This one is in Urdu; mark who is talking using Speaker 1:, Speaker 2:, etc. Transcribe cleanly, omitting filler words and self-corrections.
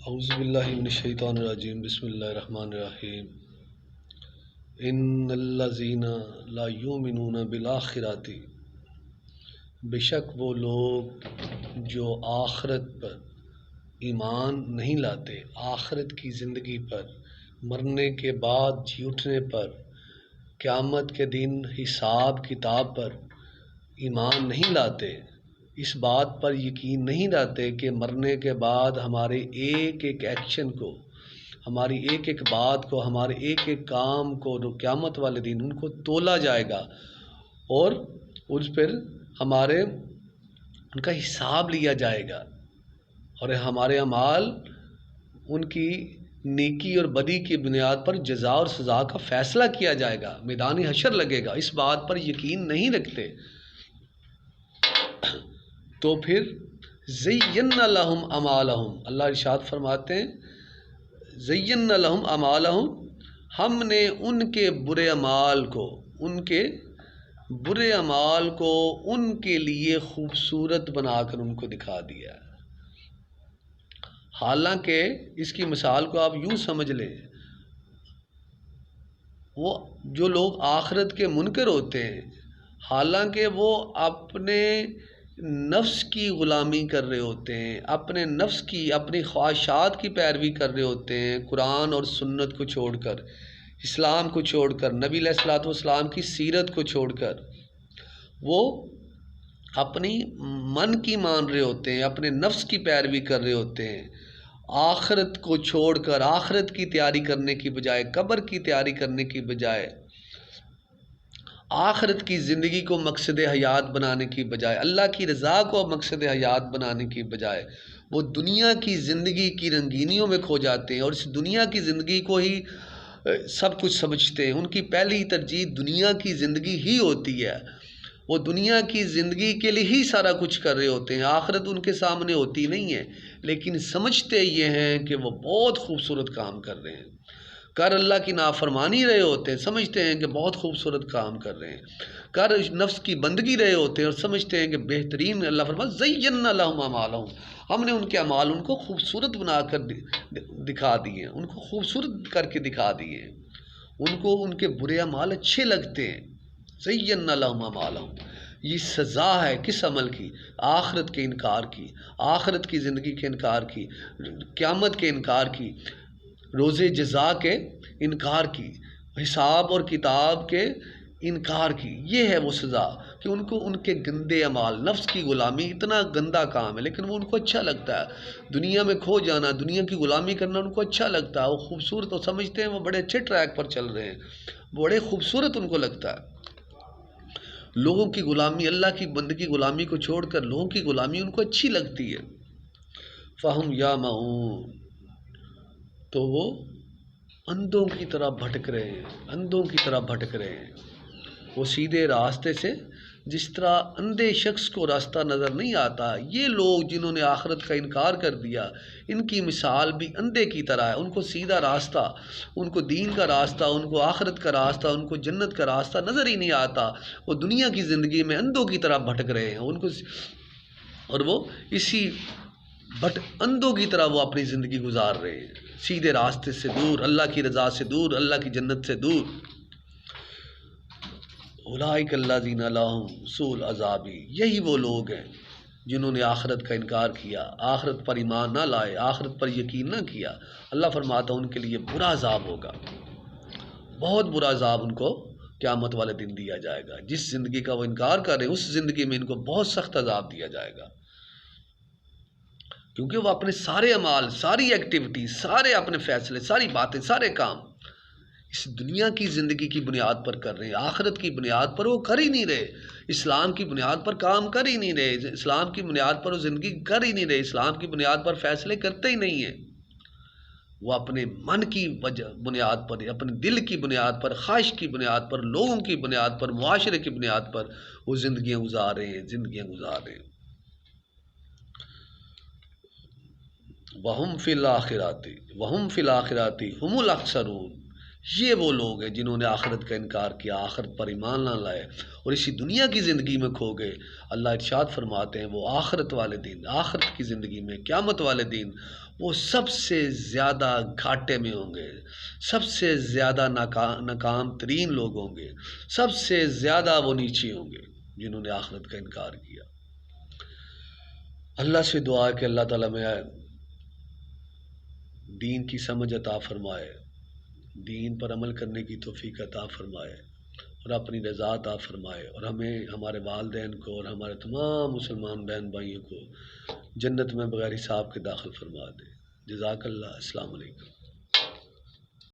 Speaker 1: اعوذ باللہ من الشیطان الرجیم، بسم اللہ الرحمن الرحیم۔ ان الذین لا یؤمنون بالآخرۃ، بے شک وہ لوگ جو آخرت پر ایمان نہیں لاتے، آخرت کی زندگی پر، مرنے کے بعد جی اٹھنے پر، قیامت کے دن حساب کتاب پر ایمان نہیں لاتے، اس بات پر یقین نہیں لاتے کہ مرنے کے بعد ہمارے ایک ایک ایکشن کو، ہماری ایک ایک بات کو، ہمارے ایک ایک کام کو جو قیامت والے دن ان کو تولا جائے گا اور اس پر ان کا حساب لیا جائے گا، اور ہمارے اعمال ان کی نیکی اور بدی کی بنیاد پر جزا اور سزا کا فیصلہ کیا جائے گا، میدان حشر لگے گا۔ اس بات پر یقین نہیں رکھتے تو پھر زینا لہم اعمالہم، اللہ ارشاد فرماتے ہیں زینا لہم اعمالہم، ہم نے ان کے برے اعمال کو ان کے لیے خوبصورت بنا کر ان کو دکھا دیا۔ حالانکہ اس کی مثال کو آپ یوں سمجھ لیں، وہ جو لوگ آخرت کے منکر ہوتے ہیں، حالانکہ وہ اپنے نفس کی غلامی کر رہے ہوتے ہیں، اپنے نفس کی، اپنی خواہشات کی پیروی کر رہے ہوتے ہیں، قرآن اور سنت کو چھوڑ کر، اسلام کو چھوڑ کر، نبی علیہ الصلوۃ والسلام کی سیرت کو چھوڑ کر وہ اپنی من کی مان رہے ہوتے ہیں، اپنے نفس کی پیروی کر رہے ہوتے ہیں، آخرت کو چھوڑ کر، آخرت کی تیاری کرنے کی بجائے، قبر کی تیاری کرنے کی بجائے، آخرت کی زندگی کو مقصد حیات بنانے کی بجائے، اللہ کی رضا کو مقصد حیات بنانے کی بجائے وہ دنیا کی زندگی کی رنگینیوں میں کھو جاتے ہیں اور اس دنیا کی زندگی کو ہی سب کچھ سمجھتے ہیں۔ ان کی پہلی ترجیح دنیا کی زندگی ہی ہوتی ہے، وہ دنیا کی زندگی کے لیے ہی سارا کچھ کر رہے ہوتے ہیں، آخرت ان کے سامنے ہوتی نہیں ہے، لیکن سمجھتے یہ ہیں کہ وہ بہت خوبصورت کام کر رہے ہیں، کر اللہ کی نافرمانی رہے ہوتے ہیں، سمجھتے ہیں کہ بہت خوبصورت کام کر رہے ہیں، کر نفس کی بندگی رہے ہوتے ہیں اور سمجھتے ہیں کہ بہترین۔ اللہ فرماتا زینا لہم اعمالہم، ہم نے ان کے اعمال ان کو خوبصورت بنا کر دکھا دیے، ان کو خوبصورت کر کے دکھا دیے، ان کو ان کے برے اعمال اچھے لگتے ہیں۔ زینا لہم اعمالہم، یہ سزا ہے کس عمل کی؟ آخرت کے انکار کی، آخرت کی زندگی کے انکار کی، قیامت کے انکار کی، روز جزا کے انکار کی، حساب اور کتاب کے انکار کی۔ یہ ہے وہ سزا کہ ان کو ان کے گندے اعمال، نفس کی غلامی اتنا گندا کام ہے لیکن وہ ان کو اچھا لگتا ہے، دنیا میں کھو جانا، دنیا کی غلامی کرنا ان کو اچھا لگتا ہے، وہ خوبصورت، وہ سمجھتے ہیں وہ بڑے اچھے ٹریک پر چل رہے ہیں، بڑے خوبصورت ان کو لگتا ہے۔ لوگوں کی غلامی، اللہ کی بندگی غلامی کو چھوڑ کر لوگوں کی غلامی ان کو اچھی لگتی ہے۔ فہم یامہون، تو وہ اندھوں کی طرح بھٹک رہے ہیں، اندھوں کی طرح بھٹک رہے ہیں، وہ سیدھے راستے سے جس طرح اندھے شخص کو راستہ نظر نہیں آتا، یہ لوگ جنہوں نے آخرت کا انکار کر دیا، ان کی مثال بھی اندھے کی طرح ہے، ان کو سیدھا راستہ، ان کو دین کا راستہ، ان کو آخرت کا راستہ، ان کو جنت کا راستہ نظر ہی نہیں آتا، وہ دنیا کی زندگی میں اندھوں کی طرح بھٹک رہے ہیں، ان کو، اور وہ اسی اندھوں کی طرح وہ اپنی زندگی گزار رہے ہیں، سیدھے راستے سے دور، اللہ کی رضا سے دور، اللہ کی جنت سے دور۔ اولئک الذین لہم سوء العذاب، یہی وہ لوگ ہیں جنہوں نے آخرت کا انکار کیا، آخرت پر ایمان نہ لائے، آخرت پر یقین نہ کیا۔ اللہ فرماتا ان کے لیے برا عذاب ہوگا، بہت برا عذاب ان کو قیامت والے دن دیا جائے گا۔ جس زندگی کا وہ انکار کر رہے ہیں اس زندگی میں ان کو بہت سخت عذاب دیا جائے گا، کیونکہ وہ اپنے سارے اعمال، ساری ایکٹیویٹی، سارے اپنے فیصلے، ساری باتیں، سارے کام اس دنیا کی زندگی کی بنیاد پر کر رہے ہیں، آخرت کی بنیاد پر وہ کر ہی نہیں رہے، اسلام کی بنیاد پر کام کر ہی نہیں رہے، اسلام کی بنیاد پر وہ زندگی کر ہی نہیں رہے، اسلام کی بنیاد پر فیصلے کرتے ہی نہیں ہیں، وہ اپنے من کی بنیاد پر، اپنے دل کی بنیاد پر، خواہش کی بنیاد پر، لوگوں کی بنیاد پر، معاشرے کی بنیاد پر وہ زندگیاں گزار رہے ہیں، زندگیاں گزار رہے ہیں۔ وَهُمْ فِي الْآخِرَةِ هُمُ الْأَخْسَرُونَ، یہ وہ لوگ ہیں جنہوں نے آخرت کا انکار کیا، آخرت پر ایمان نہ لائے اور اسی دنیا کی زندگی میں کھو گئے۔ اللہ ارشاد فرماتے ہیں وہ آخرت والے دن، آخرت کی زندگی میں، قیامت والے دن وہ سب سے زیادہ گھاٹے میں ہوں گے، سب سے زیادہ ناکام ترین لوگ ہوں گے، سب سے زیادہ وہ نیچے ہوں گے جنہوں نے آخرت کا انکار کیا۔ اللہ سے دعا ہے کہ اللہ تعالیٰ میں دین کی سمجھ عطا فرمائے، دین پر عمل کرنے کی توفیق عطا فرمائے اور اپنی رضا عطا فرمائے، اور ہمیں، ہمارے والدین کو اور ہمارے تمام مسلمان بہن بھائیوں کو جنت میں بغیر حساب کے داخل فرما دے۔ جزاک اللہ۔ السلام علیکم۔